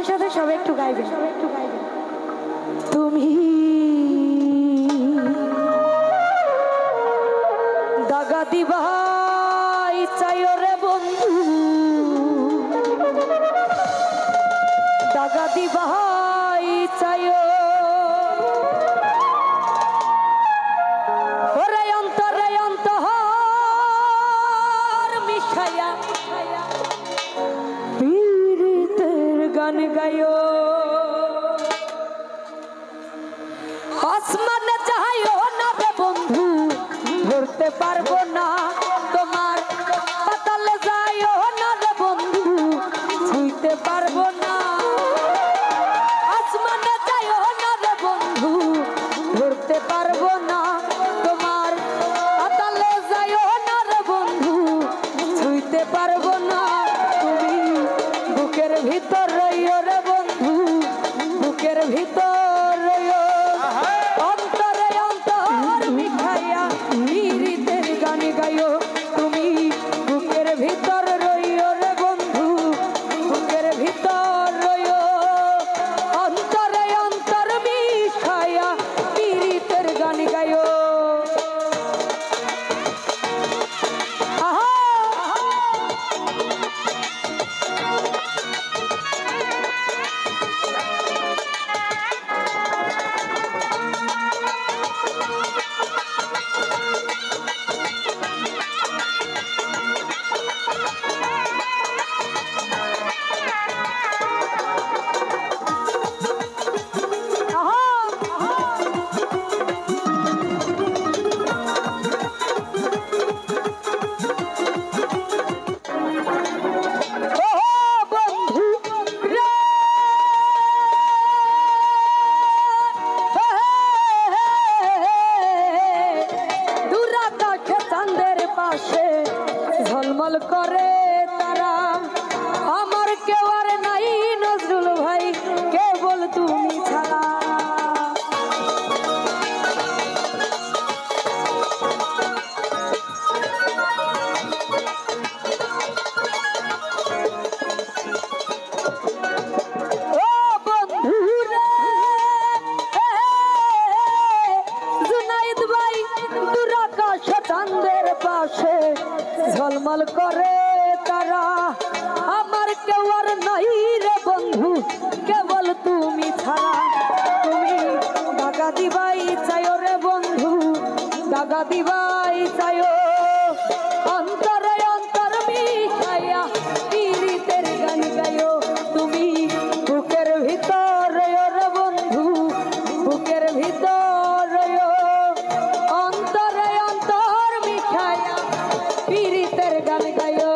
সাথে সবাই একটু গাইবেন। তুমি দাগা দিবাই চাইও রে বন্ধু, দাগা দিবাই চাইও ওরে অন্তরে অন্তর মিশাইয়া পীড়িতের গান গাইও। আসমানে চাইও না রে বন্ধু, ধরতে পারবো না তোমার, পাতালে যাইও না রে বন্ধু, ছুঁইতে পারবো না। আসমানে চাইও না রে বন্ধু, ধরতে পারবো না তোমার, পাতালে যাইও না রে বন্ধু, ছুঁইতে পারবো না। তুমি বুকের ভিতর রইও রে বন্ধু, বুকের ভিতর রইও, অন্তরে অন্তর মিঠাইয়া পীড়িতের গান গাইও। তুমি বুকের ভিতর রইও রে বন্ধু, বুকের ভিতর রইও, অন্তরে অন্তর মিঠাইয়া পীড়িতের গান গাইও। ঝলমল করে তারা, আমার কেউ আর নাই নজরুল ভাই, কেবল তুমি ছাড়া। ও বন্ধু রে জুনাইদ ভাই, দুরাকাশ চাঁদের পাশে ঝলমল করে তারা, আমার কেউ আর নাই রে বন্ধু, কেবল তুমি ছাড়া। তুমি দাগা দিবাই চাইও রে বন্ধু, দাগা দিবাই চাইও, অন্তরে অন্তর মিশাইয়া পীড়িতের গান গাইও। তুমি বুকের ভিতর রইও রে বন্ধু, বুকের ভিতর রইও, অন্তরে অন্তর মিশাইয়া পীড়িতের গান গাইও।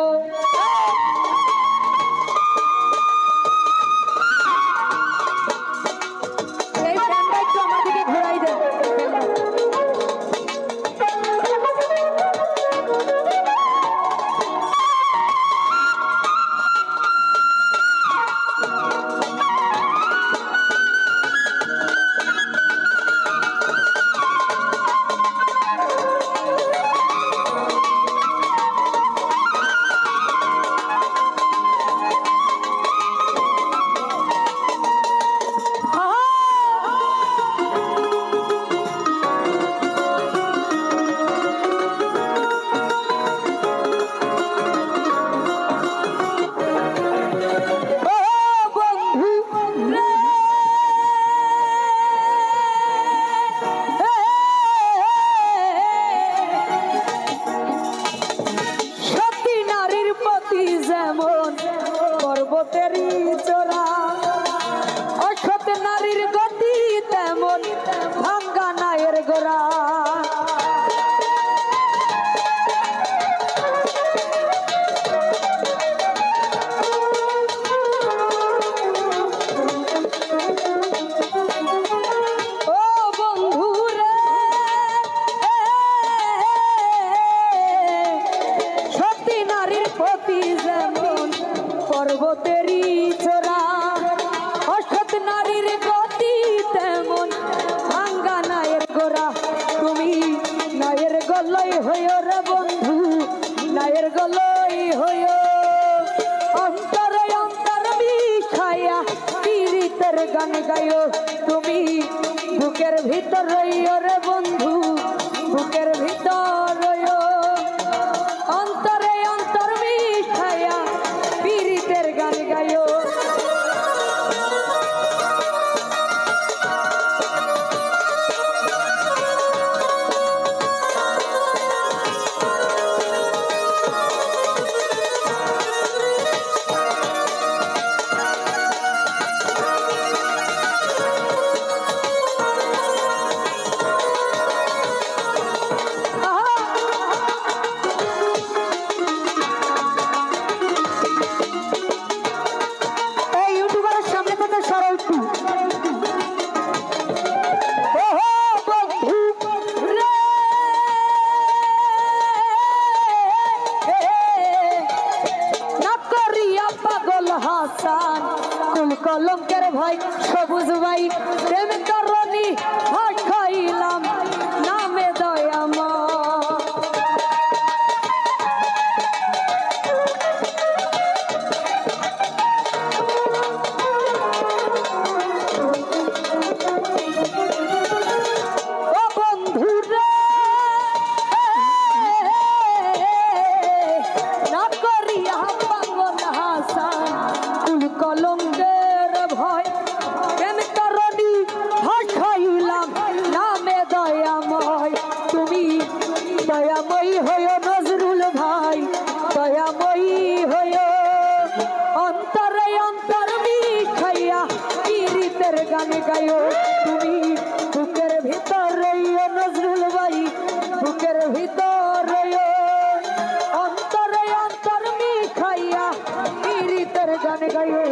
এই ফ্যানটা একটু আমার দিকে ঘোরাই দেন। পর্বতেরই চোরা, অসৎ নারীর গতি তেমন ভাঙ্গা নায়ের গোড়া। ও বন্ধু রে সতী নারীর প্রতি যেমন পর্বতেরই চোরা, অসৎ নারীর গতি পীড়িতের গান গাইও তুমি বুকের ভিতর রইও রে বন্ধু বুকের ভিতর রইও অন্তরে অন্তর মিশাইয়া পীড়িতের গান গাইও কলঙ্কের ভাই সবুজ ভাই প্রেম তরণী হাট খাইলাম নামে দয়ামা ও বন্ধুরা না করিয়া পাগল হাসান কুল কলঙ্কে দয়াময়ী হয় নজরুল ভাই দয়াময়ী হয় অন্তরে অন্তর মিশাইয়া পীড়িতের গান গাইও তুমি বুকের ভিতর রইও নজরুল ভাই বুকের ভিতর রইও অন্তরে অন্তর মিশাইয়া পীড়িতের গান গাইও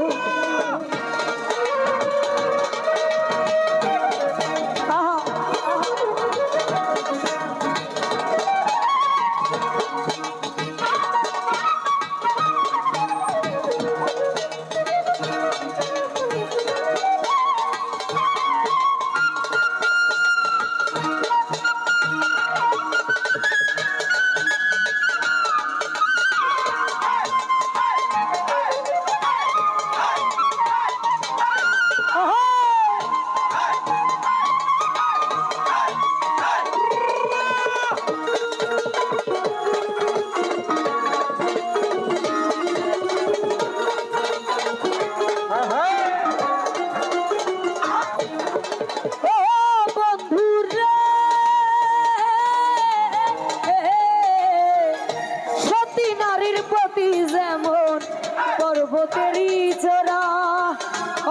পর্বতেরই চোরা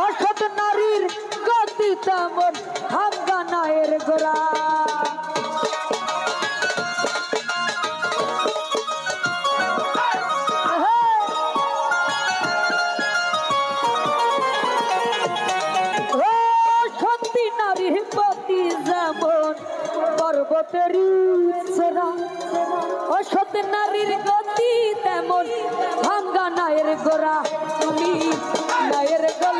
অসৎ নারীর গতি তেমন ভাঙ্গা নায়ের গোড়া সত্যি নারীর গতি যেমন পর্বতেরই চোরা অসৎ নারীর গতি তেমন ভাঙ্গা নায়ের গোড়া তুমি নায়ের গোড়া